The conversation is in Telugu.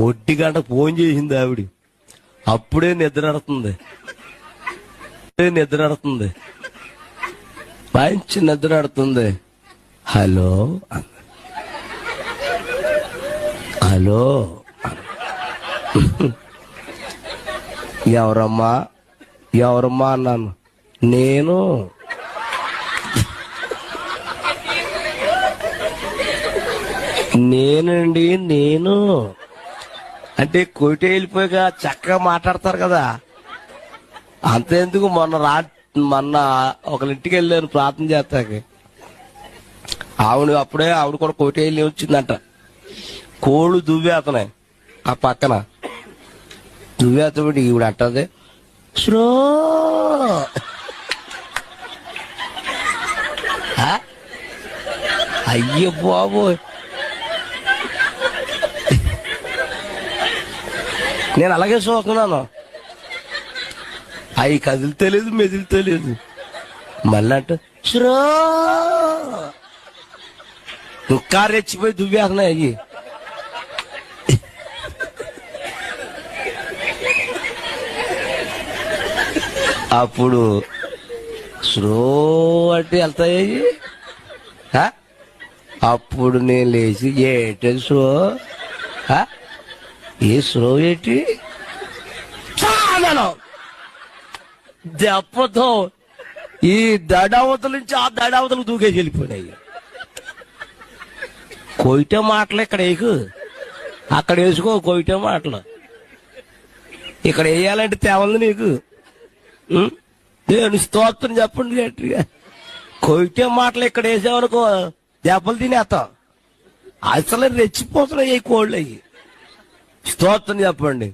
ఒట్టి గంట ఫోన్ చేసింది ఆవిడ. అప్పుడే నిద్ర నడుతుంది, మంచి నిద్ర నడుతుంది. హలో హలో ఎవరమ్మా అన్నాను. నేనండి అంటే కోటి వెళ్ళిపోయాక చక్కగా మాట్లాడతారు కదా. అంతేందుకు మొన్న ఒకరింటికి వెళ్ళాను ప్రార్థన చేస్తాకి. అప్పుడే ఆవిడ కూడా కోటి వెళ్ళి వచ్చిందంట. కోళ్ళు దువ్వేతనాయి ఆ పక్కన. దువ్వేతబడి ఈవిడ అంటది, శ్రో అయ్యో బాబోయ్. నేను అలాగే చూస్తున్నాను. అవి కదులుతలేదు, మెదులుతలేదు. మళ్ళీ అంట శ్రో ఇంకా రెచ్చిపోయి దువ్వేస్తున్నాయి అయ్యి. అప్పుడు స్లో అంటే వెళ్తాయి. అప్పుడు నేను లేచి ఏంటి స్లో, ఏ స్లో ఏంటి దెబ్బతో ఈ దడావతల నుంచి ఆ దడావతలకు దూకేసి వెళ్ళిపోయినాయి. కొయిటే మాటలు ఇక్కడ వేయకు, అక్కడ వేసుకో కొయిటే మాటలు. ఇక్కడ వేయాలంటే తేవంది నీకు. నేను స్తోత్రం చెప్పండి గట్టిగా. కొయిటే మాటలు ఇక్కడ వేసామనుకో దెబ్బలు తినేస్తాం. అసలు రెచ్చిపోతున్నాయి కోళ్ళు అయ్యి. స్తోత్రం చెప్పండి.